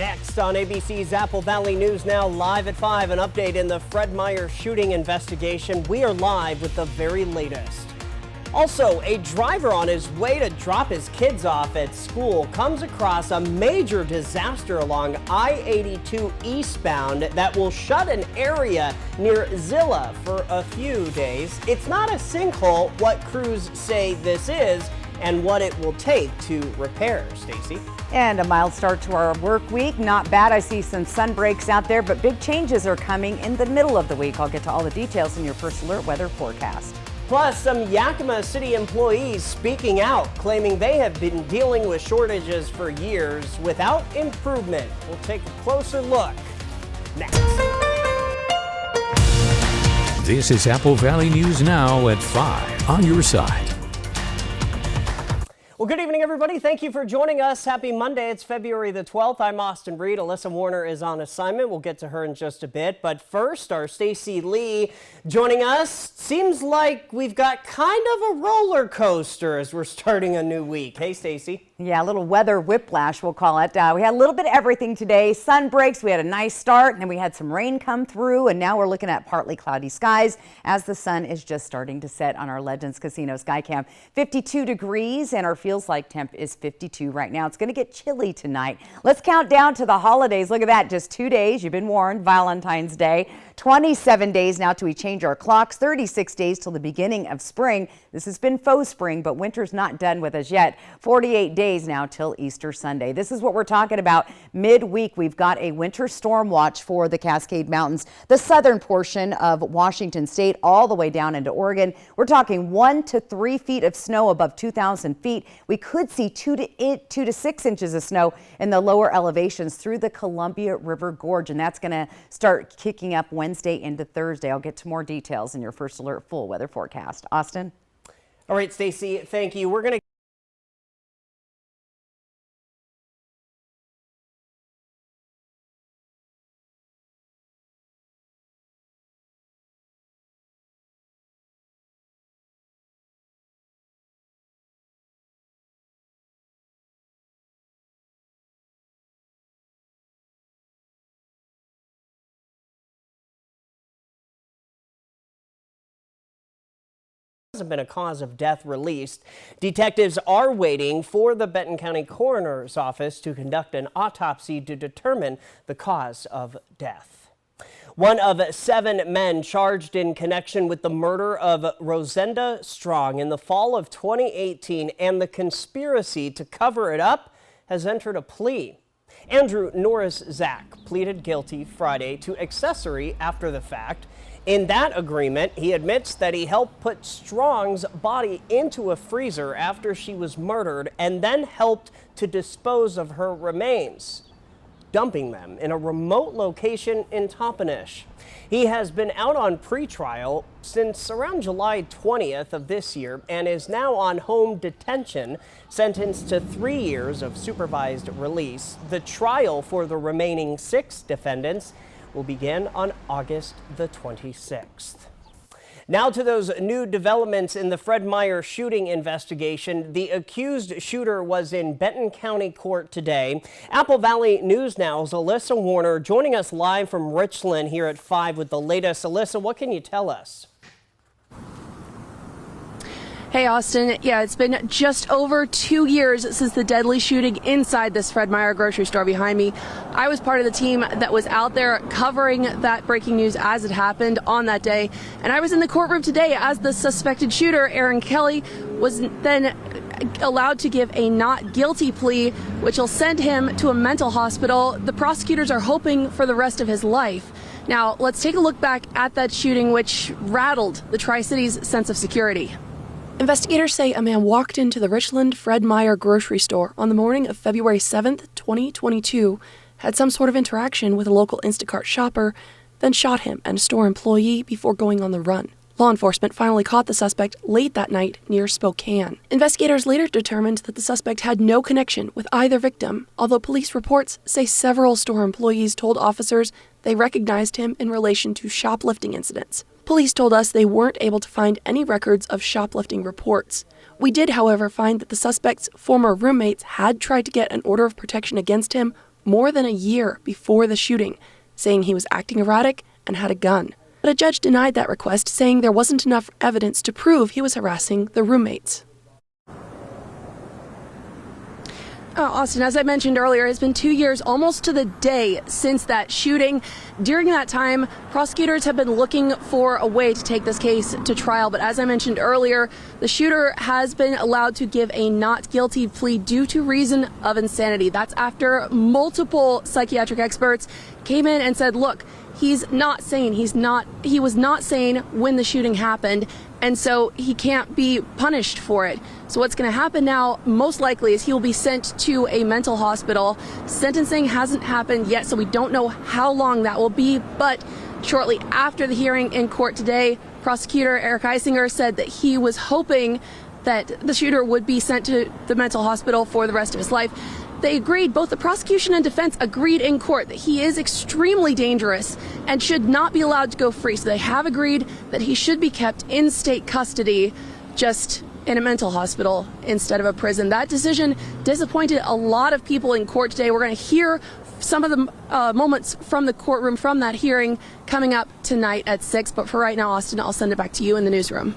Next on ABC's Apple Valley News Now, live at 5, an update in the Fred Meyer shooting investigation. We are live with the very latest. Also, a driver on his way to drop his kids off at school comes across a major disaster along I-82 eastbound that will shut an area near Zilla for a few days. It's not a sinkhole, what crews say this is, and what it will take to repair. Stacy? And a mild start to our work week. Not bad. I see some sun breaks out there, but big changes are coming in the middle of the week. I'll get to all the details in your First Alert weather forecast. Plus, some Yakima City employees speaking out, claiming they have been dealing with shortages for years without improvement. We'll take a closer look next. This is Apple Valley News Now at 5 on your side. Well, good evening, everybody. Thank you for joining us. Happy Monday. It's February the 12th. I'm Austin Reed. Alyssa Warner is on assignment. We'll get to her in just a bit. But first, our Stacy Lee joining us. Seems like we've got kind of a roller coaster as we're starting a new week. Hey, Stacy. Yeah, a little weather whiplash, we'll call it. We had a little bit of everything today. Sun breaks, we had a nice start, and then we had some rain come through, and now we're looking at partly cloudy skies as the sun is just starting to set on our Legends Casino Skycam. 52 degrees, and our feels like temp is 52 right now. It's going to get chilly tonight. Let's count down to the holidays. Look at that, just 2 days. You've been warned, Valentine's Day. 27 days now till we change our clocks, 36 days till the beginning of spring. This has been faux spring, but winter's not done with us yet. 48 days now till Easter Sunday. This is what we're talking about. Midweek, we've got a winter storm watch for the Cascade Mountains, the southern portion of Washington State, all the way down into Oregon. We're talking 1 to 3 feet of snow above 2,000 feet. We could see 2 to 6 inches of snow in the lower elevations through the Columbia River Gorge, and that's going to start kicking up Wednesday into Thursday. I'll get to more details in your First Alert full weather forecast. Austin? All right, Stacy, thank you. We're going to hasn't been a cause of death released. Detectives are waiting for the Benton County Coroner's Office to conduct an autopsy to determine the cause of death. One of 7 men charged in connection with the murder of Rosenda Strong in the fall of 2018 and the conspiracy to cover it up has entered a plea. Andrew Norris Zach pleaded guilty Friday to accessory after the fact. In that agreement, he admits that he helped put Strong's body into a freezer after she was murdered and then helped to dispose of her remains, dumping them in a remote location in Toppenish. He has been out on pretrial since around July 20th of this year and is now on home detention, sentenced to 3 years of supervised release. The trial for the remaining 6 defendants will begin on August the 26th. Now to those new developments in the Fred Meyer shooting investigation. The accused shooter was in Benton County Court today. Apple Valley News Now's Alyssa Warner joining us live from Richland here at 5 with the latest. Alyssa, what can you tell us? Hey, Austin. Yeah, it's been just over 2 years since the deadly shooting inside this Fred Meyer grocery store behind me. I was part of the team that was out there covering that breaking news as it happened on that day. And I was in the courtroom today as the suspected shooter, Aaron Kelly, was then allowed to give a not guilty plea, which will send him to a mental hospital. The prosecutors are hoping for the rest of his life. Now, let's take a look back at that shooting, which rattled the Tri-Cities' sense of security. Investigators say a man walked into the Richland Fred Meyer grocery store on the morning of February 7th, 2022, had some sort of interaction with a local Instacart shopper, then shot him and a store employee before going on the run. Law enforcement finally caught the suspect late that night near Spokane. Investigators later determined that the suspect had no connection with either victim, although police reports say several store employees told officers they recognized him in relation to shoplifting incidents. Police told us they weren't able to find any records of shoplifting reports. We did, however, find that the suspect's former roommates had tried to get an order of protection against him more than a year before the shooting, saying he was acting erratic and had a gun. But a judge denied that request, saying there wasn't enough evidence to prove he was harassing the roommates. Austin, as I mentioned earlier, it's been 2 years, almost to the day, since that shooting. During that time, prosecutors have been looking for a way to take this case to trial. But as I mentioned earlier, the shooter has been allowed to give a not guilty plea due to reason of insanity. That's after multiple psychiatric experts came in and said, look, he's not sane. He was not sane when the shooting happened, and so he can't be punished for it. So what's going to happen now, most likely, is he will be sent to a mental hospital. Sentencing hasn't happened yet, so we don't know how long that will be. But shortly after the hearing in court today, prosecutor Eric Eisinger said that he was hoping that the shooter would be sent to the mental hospital for the rest of his life. They agreed, both the prosecution and defense agreed in court that he is extremely dangerous and should not be allowed to go free. So they have agreed that he should be kept in state custody, just in a mental hospital instead of a prison. That decision disappointed a lot of people in court today. We're going to hear some of the moments from the courtroom from that hearing coming up tonight at 6. But for right now, Austin, I'll send it back to you in the newsroom.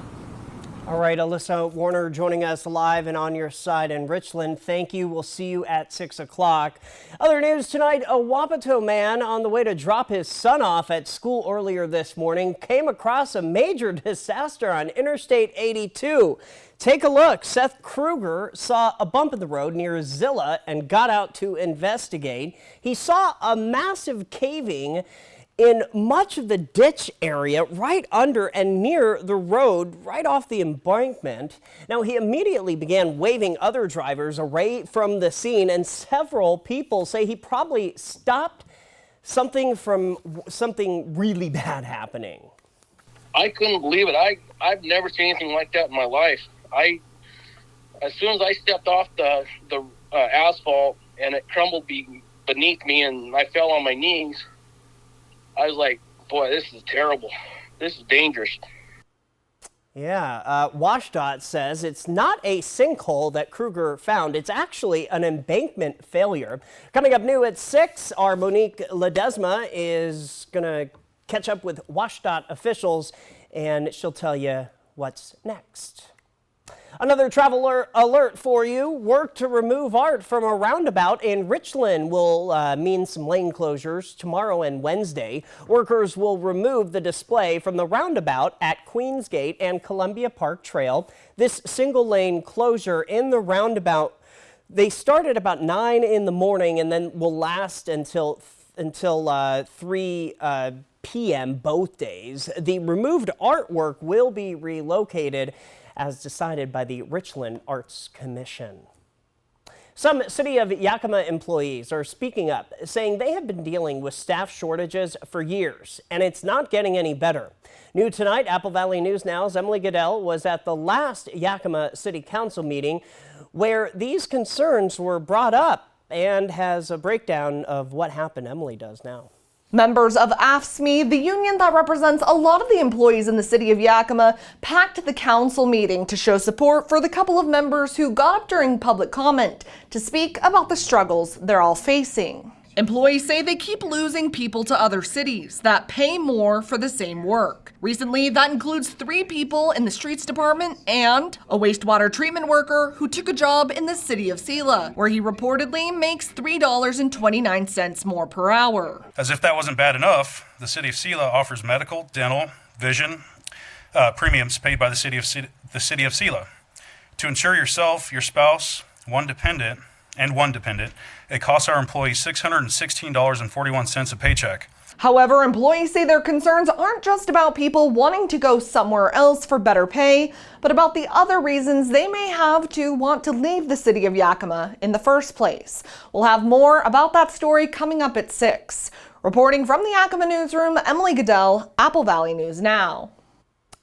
All right, Alyssa Warner joining us live and on your side in Richland. Thank you. We'll see you at 6 o'clock. Other news tonight, a Wapato man on the way to drop his son off at school earlier this morning came across a major disaster on Interstate 82. Take a look. Seth Kruger saw a bump in the road near Zilla and got out to investigate. He saw a massive caving in much of the ditch area right under and near the road, right off the embankment. Now, he immediately began waving other drivers away from the scene, and several people say he probably stopped something really bad happening. I couldn't believe it. I've never seen anything like that in my life. As soon as I stepped off the asphalt and it crumbled beneath me and I fell on my knees, I was like, boy, this is terrible. This is dangerous. Yeah, WashDOT says it's not a sinkhole that Kruger found. It's actually an embankment failure. Coming up new at 6, our Monique Ledesma is going to catch up with WashDOT officials, and she'll tell you what's next. Another travel alert for you. Work to remove art from a roundabout in Richland will mean some lane closures tomorrow and Wednesday. Workers will remove the display from the roundabout at Queensgate and Columbia Park Trail. This single lane closure in the roundabout, they start at about 9 in the morning and then will last until 3 p.m. both days. The removed artwork will be relocated as decided by the Richland Arts Commission. Some City of Yakima employees are speaking up, saying they have been dealing with staff shortages for years, and it's not getting any better. New tonight, Apple Valley News Now's Emily Goodell was at the last Yakima City Council meeting where these concerns were brought up and has a breakdown of what happened. Emily does now. Members of AFSCME, the union that represents a lot of the employees in the city of Yakima, packed the council meeting to show support for the couple of members who got up during public comment to speak about the struggles they're all facing. Employees say they keep losing people to other cities that pay more for the same work. Recently, that includes 3 people in the streets department and a wastewater treatment worker who took a job in the city of Selah, where he reportedly makes $3.29 more per hour. As if that wasn't bad enough, the city of Selah offers medical, dental, vision premiums paid by the city of Selah. To insure yourself, your spouse, one dependent, it costs our employees $616.41 a paycheck. However, employees say their concerns aren't just about people wanting to go somewhere else for better pay, but about the other reasons they may have to want to leave the city of Yakima in the first place. We'll have more about that story coming up at 6. Reporting from the Yakima newsroom, Emily Goodell, Apple Valley News Now.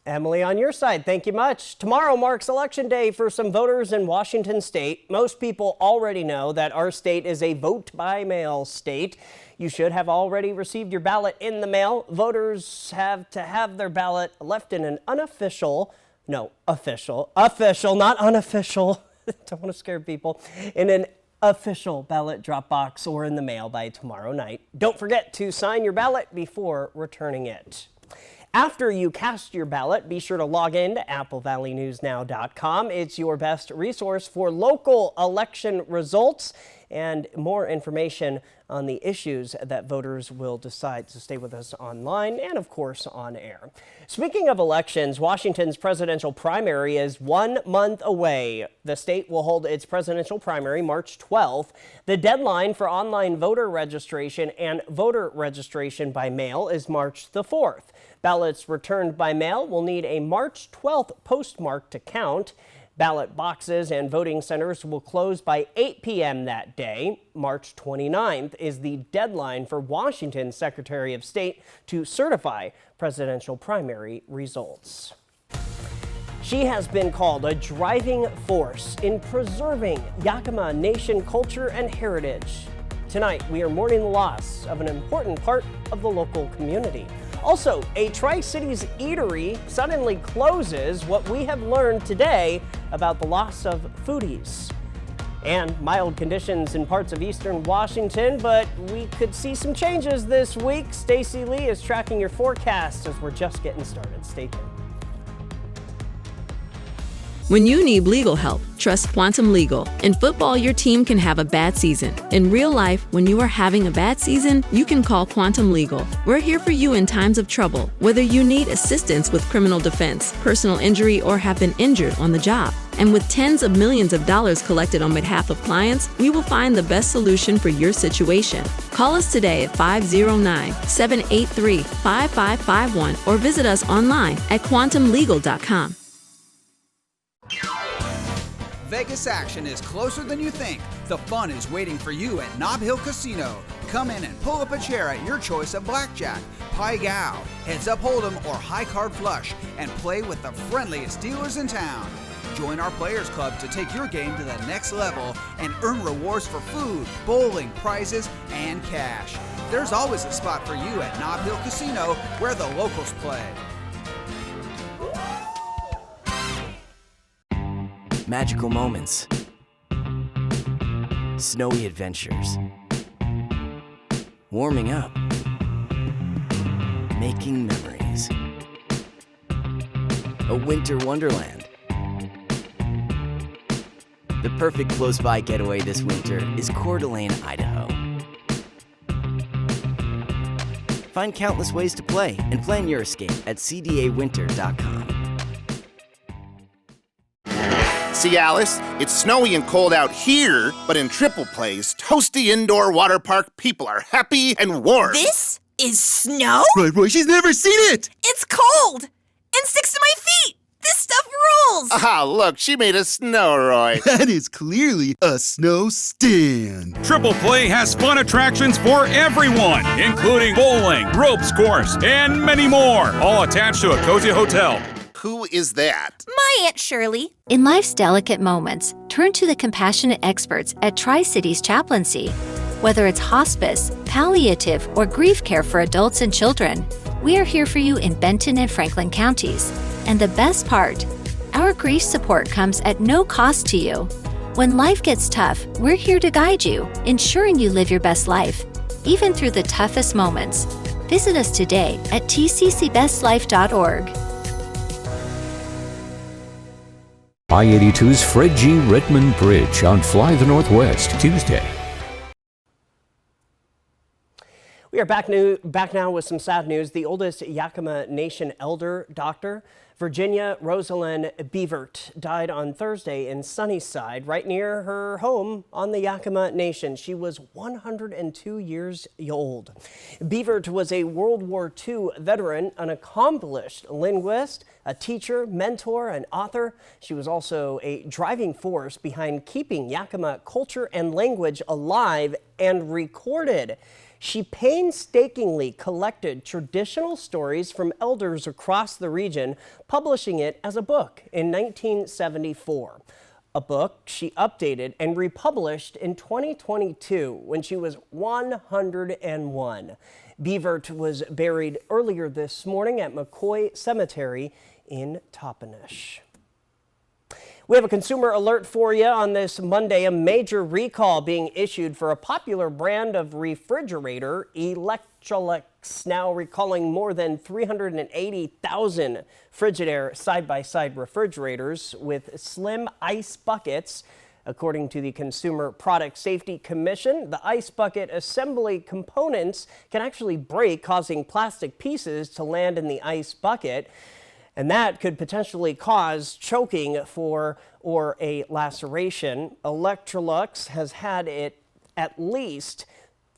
Emily, on your side, thank you much. Tomorrow marks Election Day for some voters in Washington state. Most people already know that our state is a vote-by-mail state. You should have already received your ballot in the mail. Voters have to have their ballot left in an official, not unofficial. Don't want to scare people. In an official ballot drop box or in the mail by tomorrow night. Don't forget to sign your ballot before returning it. After you cast your ballot, be sure to log in to applevalleynewsnow.com. It's your best resource for local election results and more information on the issues that voters will decide. So stay with us online and, of course, on air. Speaking of elections, Washington's presidential primary is 1 month away. The state will hold its presidential primary March 12th. The deadline for online voter registration and voter registration by mail is March the 4th. Ballots returned by mail will need a March 12th postmark to count. Ballot boxes and voting centers will close by 8 p.m. that day. March 29th is the deadline for Washington's Secretary of State to certify presidential primary results. She has been called a driving force in preserving Yakima Nation culture and heritage. Tonight, we are mourning the loss of an important part of the local community. Also, a Tri-Cities eatery suddenly closes. What we have learned today about the loss of foodies. And mild conditions in parts of eastern Washington, but we could see some changes this week. Stacy Lee is tracking your forecast as we're just getting started. Stay tuned. When you need legal help, trust Quantum Legal. In football, your team can have a bad season. In real life, when you are having a bad season, you can call Quantum Legal. We're here for you in times of trouble, whether you need assistance with criminal defense, personal injury, or have been injured on the job. And with tens of millions of dollars collected on behalf of clients, we will find the best solution for your situation. Call us today at 509-783-5551 or visit us online at quantumlegal.com. Vegas action is closer than you think. The fun is waiting for you at Nob Hill Casino. Come in and pull up a chair at your choice of blackjack, pai gow, heads up hold'em, or high card flush, and play with the friendliest dealers in town. Join our Players Club to take your game to the next level and earn rewards for food, bowling, prizes, and cash. There's always a spot for you at Nob Hill Casino where the locals play. Magical moments, snowy adventures, warming up, making memories, a winter wonderland. The perfect close-by getaway this winter is Coeur d'Alene, Idaho. Find countless ways to play and plan your escape at cdawinter.com. See, Alice, it's snowy and cold out here, but in Triple Play's toasty indoor water park, people are happy and warm. This is snow? Roy, she's never seen it! It's cold and sticks to my feet. This stuff rules. Ah, look, she made a snow, Roy. That is clearly a snow stand. Triple Play has fun attractions for everyone, including bowling, ropes course, and many more, all attached to a cozy hotel. Who is that? My Aunt Shirley. In life's delicate moments, turn to the compassionate experts at Tri-Cities Chaplaincy. Whether it's hospice, palliative, or grief care for adults and children, we are here for you in Benton and Franklin counties. And the best part, our grief support comes at no cost to you. When life gets tough, we're here to guide you, ensuring you live your best life, even through the toughest moments. Visit us today at tccbestlife.org. I-82's Fred G. Redmond Bridge on Fly the Northwest, Tuesday. We are back now with some sad news. The oldest Yakima Nation elder, Dr. Virginia Rosalind Beavert, died on Thursday in Sunnyside, right near her home on the Yakima Nation. She was 102 years old. Beavert was a World War II veteran, an accomplished linguist, a teacher, mentor, and author. She was also a driving force behind keeping Yakima culture and language alive and recorded. She painstakingly collected traditional stories from elders across the region, publishing it as a book in 1974. A book she updated and republished in 2022 when she was 101. Beavert was buried earlier this morning at McCoy Cemetery in Toppenish. We have a consumer alert for you on this Monday. A major recall being issued for a popular brand of refrigerator, Electrolux, now recalling more than 380,000 Frigidaire side-by-side refrigerators with slim ice buckets. According to the Consumer Product Safety Commission, the ice bucket assembly components can actually break, causing plastic pieces to land in the ice bucket. And that could potentially cause choking or a laceration. Electrolux has had at least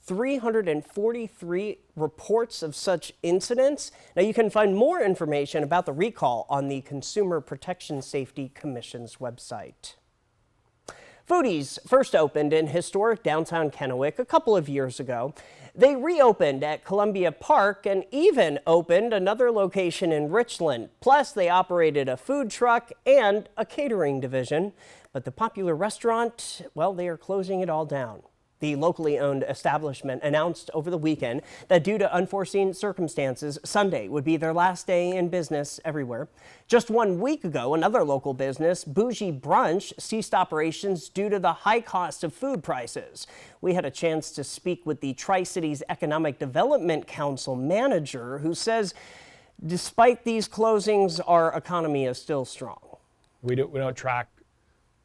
343 reports of such incidents. Now, you can find more information about the recall on the Consumer Protection Safety Commission's website. Foodies first opened in historic downtown Kennewick a couple of years ago. They reopened at Columbia Park and even opened another location in Richland. Plus, they operated a food truck and a catering division. But the popular restaurant, well, they are closing it all down. The locally owned establishment announced over the weekend that due to unforeseen circumstances, Sunday would be their last day in business everywhere. Just 1 week ago, another local business, Bougie Brunch, ceased operations due to the high cost of food prices. We had a chance to speak with the Tri-Cities Economic Development Council manager, who says despite these closings, our economy is still strong. We don't track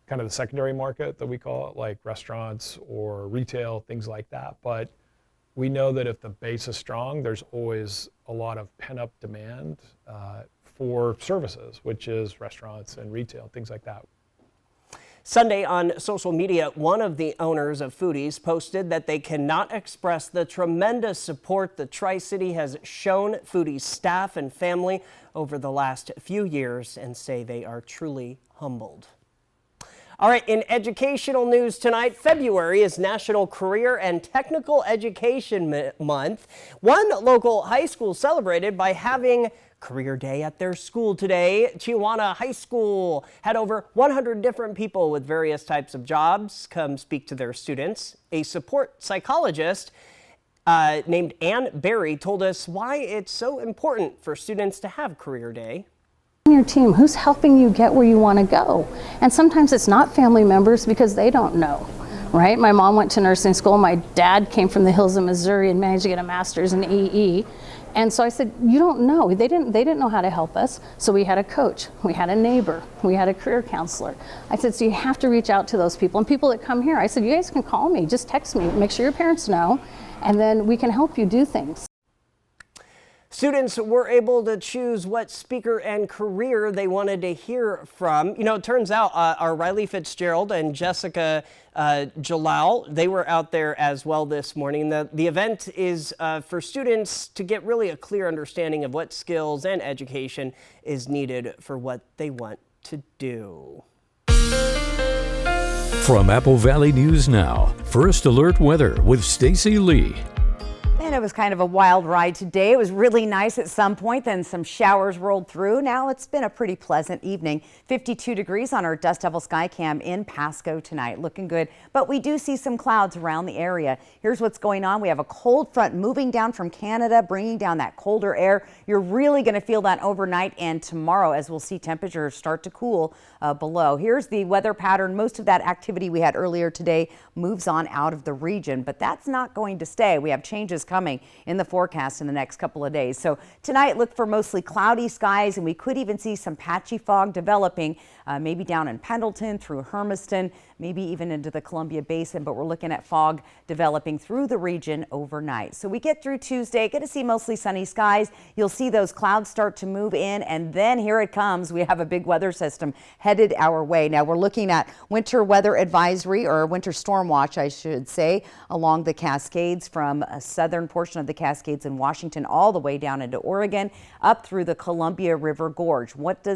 kind of the secondary market that we call it, like restaurants or retail, things like that. But we know that if the base is strong, there's always a lot of pent-up demand for services, which is restaurants and retail, things like that. Sunday on social media, one of the owners of Foodies posted that they cannot express the tremendous support the Tri-City has shown Foodies staff and family over the last few years and say they are truly humbled. All right, in educational news tonight, February is National Career and Technical Education Month. One local high school celebrated by having Career Day at their school today. Chihuahua High School had over 100 different people with various types of jobs come speak to their students. A support psychologist named Ann Berry told us why it's so important for students to have Career Day. Your team, who's helping you get where you want to go? And sometimes it's not family members because they don't know, right? My mom went to nursing school. My dad came from the hills of Missouri and managed to get a master's in EE. And so I said, you don't know. They didn't know how to help us. So we had a coach, we had a neighbor, we had a career counselor. I said, so you have to reach out to those people. And people that come here, I said, you guys can call me, just text me, make sure your parents know, and then we can help you do things. Students were able to choose what speaker and career they wanted to hear from. You know, it turns out our Riley Fitzgerald and Jessica Jalal, they were out there as well this morning. The event is for students to get really a clear understanding of what skills and education is needed for what they want to do. From Apple Valley News Now, First Alert Weather with Stacy Lee. And it was kind of a wild ride today. It was really nice at some point, then some showers rolled through. Now it's been a pretty pleasant evening. 52 degrees on our Dust Devil Sky Cam in Pasco tonight. Looking good, but we do see some clouds around the area. Here's what's going on. We have a cold front moving down from Canada, bringing down that colder air. You're really going to feel that overnight and tomorrow as we'll see temperatures start to cool below. Here's the weather pattern. Most of that activity we had earlier today moves on out of the region, but that's not going to stay. We have changes coming in the forecast in the next couple of days. So tonight, look for mostly cloudy skies, and we could even see some patchy fog developing, maybe down in Pendleton through Hermiston, maybe even into the Columbia Basin, but we're looking at fog developing through the region overnight. So we get through Tuesday, going to see mostly sunny skies. You'll see those clouds start to move in, and then here it comes. We have a big weather system headed our way. Now we're looking at winter weather advisory, or winter storm watch, I should say, along the Cascades from a southern portion of the Cascades in Washington all the way down into Oregon, up through the Columbia River Gorge.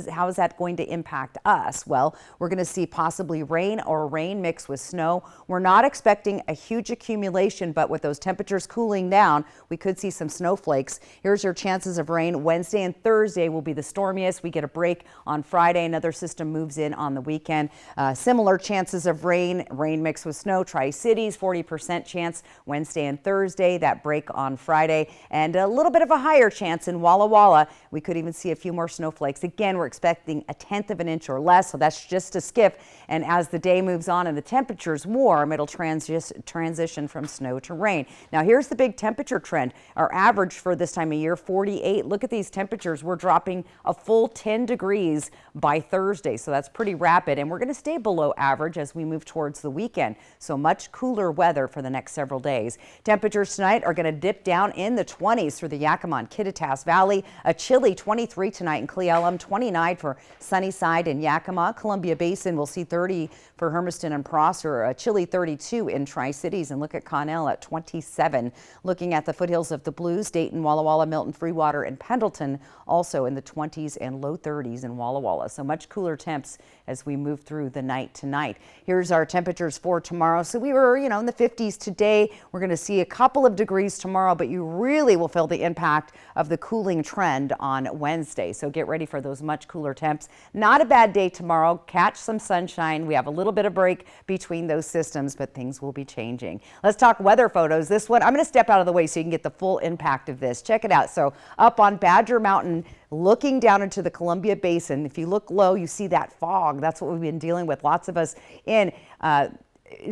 How is that going to impact us? Well, we're going to see possibly rain or rain mixed with snow. We're not expecting a huge accumulation, but with those temperatures cooling down, we could see some snowflakes. Here's your chances of rain. Wednesday and Thursday will be the stormiest. We get a break on Friday. Another system moves in on the weekend. Similar chances of rain mixed with snow. Tri-Cities, 40% chance Wednesday and Thursday. That break on Friday, and a little bit of a higher chance in Walla Walla. We could even see a few more snowflakes. Again, we're expecting 1/10 of an inch or less. less, so that's just a skiff. And as the day moves on and the temperature's warm, it'll transition from snow to rain. Now here's the big temperature trend. Our average for this time of year, 48. Look at these temperatures. We're dropping a full 10 degrees by Thursday, so that's pretty rapid. And we're going to stay below average as we move towards the weekend. So much cooler weather for the next several days. Temperatures tonight are going to dip down in the 20s for the Yakima and Kittitas Valley. A chilly 23 tonight in Cle Elum, 29 for Sunnyside and Yakima. Columbia Basin will see 30 for Hermiston and Prosser, a chilly 32 in Tri-Cities, and look at Connell at 27. Looking at the foothills of the Blues, Dayton, Walla Walla, Milton, Freewater, and Pendleton also in the 20s and low 30s in Walla Walla. So much cooler temps as we move through the night tonight. Here's our temperatures for tomorrow. So we were, in the 50s today. We're going to see a couple of degrees tomorrow, but you really will feel the impact of the cooling trend on Wednesday. So get ready for those much cooler temps. Not a bad day tomorrow. Catch some sunshine. We have a little bit of break between those systems, but things will be changing. Let's talk weather photos. This one, I'm going to step out of the way so you can get the full impact of this. Check it out. So up on Badger Mountain, looking down into the Columbia Basin, if you look low, you see that fog. That's what we've been dealing with, lots of us in.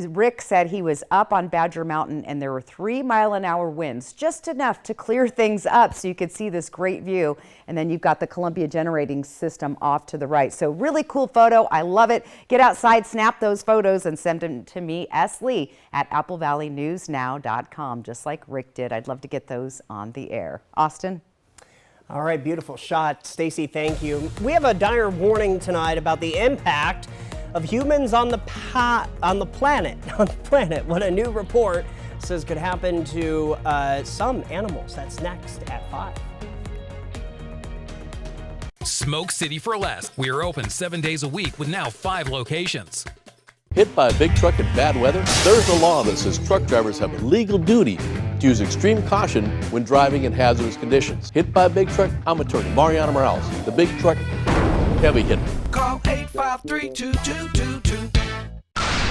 Rick said he was up on Badger Mountain and there were 3-mile-an-hour winds, just enough to clear things up so you could see this great view. And then you've got the Columbia generating system off to the right. So really cool photo. I love it. Get outside, snap those photos and send them to me, S. Lee, at applevalleyNewsNow.com, just like Rick did. I'd love to get those on the air. Austin? All right, beautiful shot. Stacy, thank you. We have a dire warning tonight about the impact of humans on the planet. What a new report says could happen to some animals. That's next at 5. Smoke City for Less. We are open 7 days a week with now 5 locations. Hit by a big truck in bad weather? There's a law that says truck drivers have a legal duty to use extreme caution when driving in hazardous conditions. Hit by a big truck? I'm attorney Mariana Morales, the big truck heavy hitter. Call 853-2222.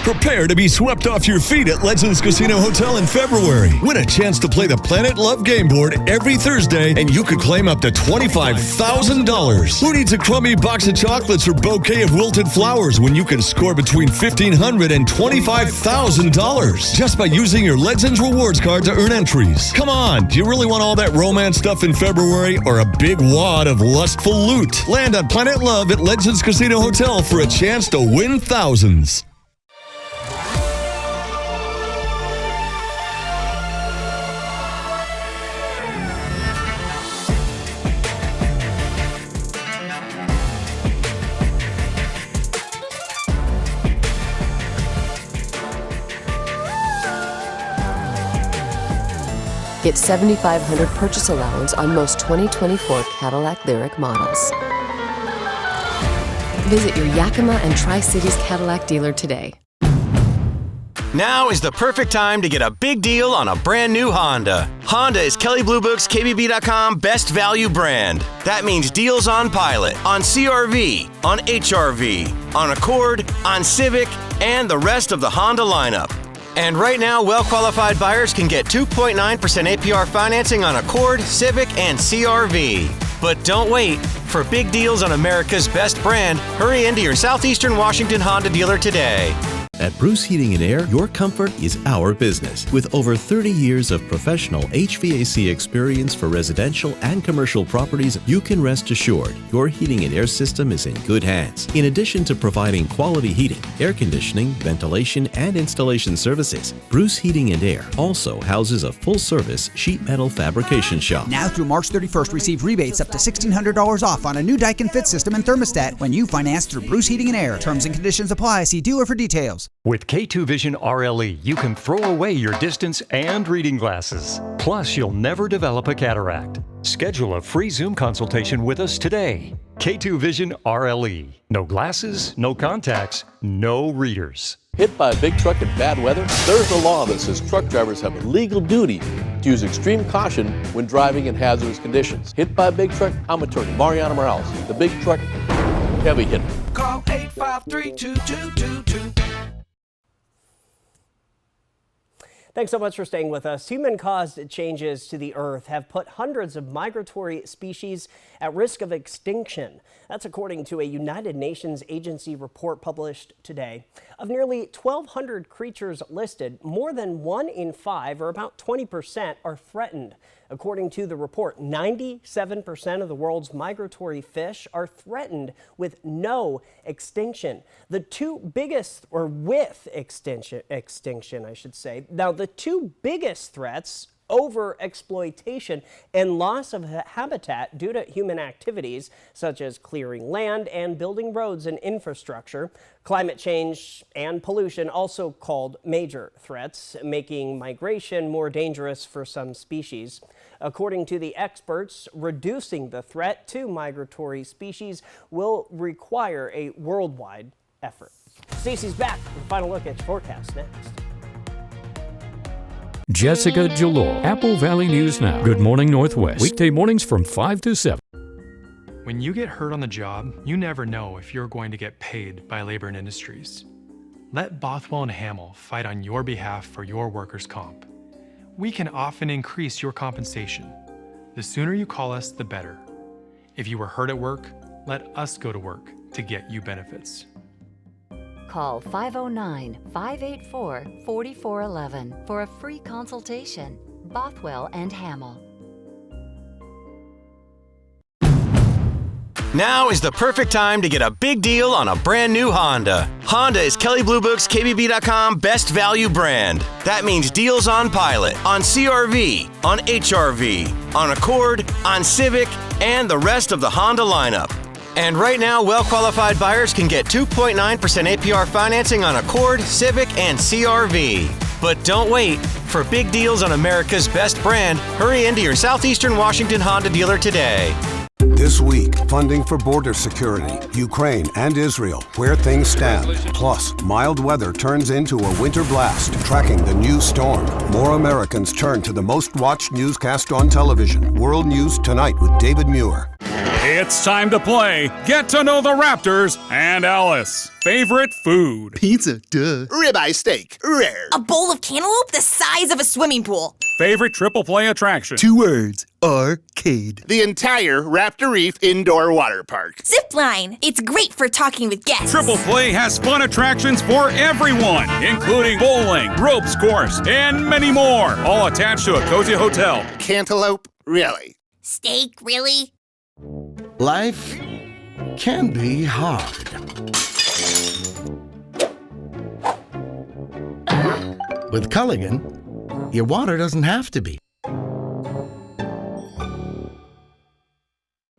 Prepare to be swept off your feet at Legends Casino Hotel in February. Win a chance to play the Planet Love game board every Thursday, and you could claim up to $25,000. Who needs a crummy box of chocolates or bouquet of wilted flowers when you can score between $1,500 and $25,000 just by using your Legends rewards card to earn entries? Come on, do you really want all that romance stuff in February or a big wad of lustful loot? Land on Planet Love at Legends Casino Hotel for a chance to win thousands. Get $7,500 purchase allowance on most 2024 Cadillac Lyriq models. Visit your Yakima and Tri-Cities Cadillac dealer today. Now is the perfect time to get a big deal on a brand new Honda. Honda is Kelley Blue Book's KBB.com best value brand. That means deals on Pilot, on CR-V, on HR-V, on Accord, on Civic, and the rest of the Honda lineup. And right now, well-qualified buyers can get 2.9% APR financing on Accord, Civic, and CR-V. But don't wait. For big deals on America's best brand, hurry into your Southeastern Washington Honda dealer today. At Bruce Heating and Air, your comfort is our business. With over 30 years of professional HVAC experience for residential and commercial properties, you can rest assured your heating and air system is in good hands. In addition to providing quality heating, air conditioning, ventilation, and installation services, Bruce Heating and Air also houses a full-service sheet metal fabrication shop. Now through March 31st, receive rebates up to $1,600 off on a new Daikin Fit system and thermostat when you finance through Bruce Heating and Air. Terms and conditions apply. See dealer for details. With K2 Vision RLE, you can throw away your distance and reading glasses. Plus, you'll never develop a cataract. Schedule a free Zoom consultation with us today. K2 Vision RLE. No glasses, no contacts, no readers. Hit by a big truck in bad weather? There's a law that says truck drivers have a legal duty to use extreme caution when driving in hazardous conditions. Hit by a big truck? I'm attorney Mariana Morales, the big truck heavy hitter. Call 853-2222. Thanks so much for staying with us. Human-caused changes to the Earth have put hundreds of migratory species at risk of extinction. That's according to a United Nations agency report published today. Of nearly 1,200 creatures listed, more than 1 in 5, or about 20%, are threatened. According to the report, 97% of the world's migratory fish are threatened with no extinction. The two biggest, or with extinction, I should say. Now, the two biggest threats, overexploitation and loss of habitat due to human activities such as clearing land and building roads and infrastructure. Climate change and pollution also called major threats, making migration more dangerous for some species. According to the experts, reducing the threat to migratory species will require a worldwide effort. Stacey's back with a final look at your forecast next. Jessica Jalor, Apple Valley News Now. Good Morning Northwest. Weekday mornings from 5 to 7. When you get hurt on the job, you never know if you're going to get paid by Labor and Industries. Let Bothwell and Hamill fight on your behalf for your workers' comp. We can often increase your compensation. The sooner you call us, the better. If you were hurt at work, let us go to work to get you benefits. Call 509-584-4411 for a free consultation. Bothwell and Hamill. Now is the perfect time to get a big deal on a brand new Honda. Honda is Kelley Blue Book's KBB.com best value brand. That means deals on Pilot, on CR-V, on HR-V, on Accord, on Civic, and the rest of the Honda lineup. And right now, well-qualified buyers can get 2.9% APR financing on Accord, Civic, and CR-V. But don't wait. For big deals on America's best brand, hurry into your Southeastern Washington Honda dealer today. This week, funding for border security, Ukraine and Israel, where things stand. Plus, mild weather turns into a winter blast, tracking the new storm. More Americans turn to the most watched newscast on television. World News Tonight with David Muir. It's time to play Get to Know the Raptors and Alice. Favorite food? Pizza, duh. Ribeye steak, rare. A bowl of cantaloupe the size of a swimming pool. Favorite triple play attraction? 2 words, arcade. The entire Raptor Reef Indoor Water Park. Zipline. It's great for talking with guests. Triple Play has fun attractions for everyone, including bowling, ropes course, and many more. All attached to a cozy hotel. Cantaloupe, really? Steak, really? Life can be hard. With Culligan, your water doesn't have to be.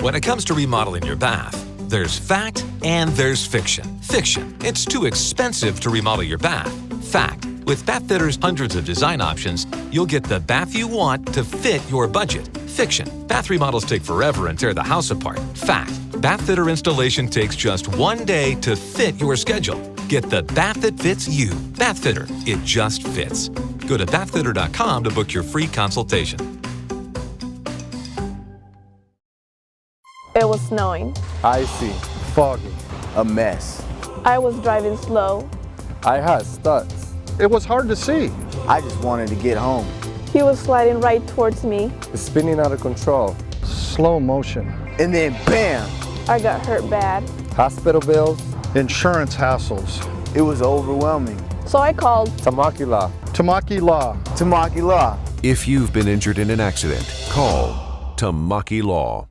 When it comes to remodeling your bath, there's fact and there's fiction. Fiction, it's too expensive to remodel your bath. Fact, with Bath Fitter's hundreds of design options, you'll get the bath you want to fit your budget. Fiction, bath remodels take forever and tear the house apart. Fact, Bath Fitter installation takes just 1 day to fit your schedule. Get the bath that fits you. Bath Fitter, it just fits. Go to bathfitter.com to book your free consultation. It was snowing. Icy, foggy, a mess. I was driving slow. I had studs. It was hard to see. I just wanted to get home. He was sliding right towards me. Spinning out of control. Slow motion. And then bam! I got hurt bad. Hospital bills. Insurance hassles. It was overwhelming. So I called Tamaki Law. Tamaki Law. Tamaki Law. If you've been injured in an accident, call Tamaki Law.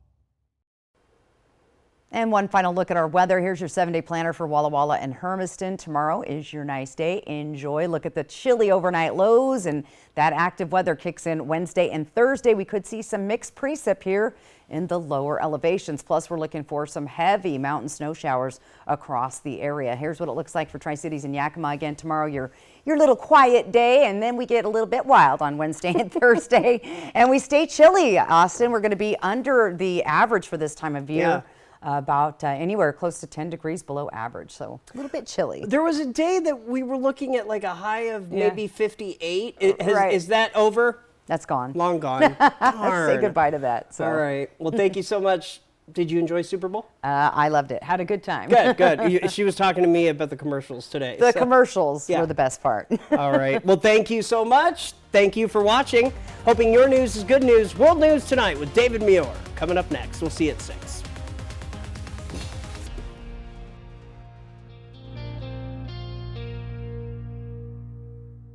And one final look at our weather. Here's your 7-day planner for Walla Walla and Hermiston. Tomorrow is your nice day. Enjoy. Look at the chilly overnight lows, and that active weather kicks in Wednesday and Thursday. We could see some mixed precip here in the lower elevations. Plus, we're looking for some heavy mountain snow showers across the area. Here's what it looks like for Tri-Cities and Yakima. Again, tomorrow, your little quiet day, and then we get a little bit wild on Wednesday and Thursday, and we stay chilly. Austin, we're going to be under the average for this time of year. Yeah. About anywhere close to 10 degrees below average, so a little bit chilly. There was a day that we were looking at like a high of maybe 58. Right. Is that over? That's gone. Long gone. Say goodbye to that. So. All right. Well, thank you so much. Did you enjoy Super Bowl? I loved it. Had a good time. Good, good. She was talking to me about the commercials today. The commercials were the best part. All right. Well, thank you so much. Thank you for watching. Hoping your news is good news. World News Tonight with David Muir coming up next. We'll see you at 6.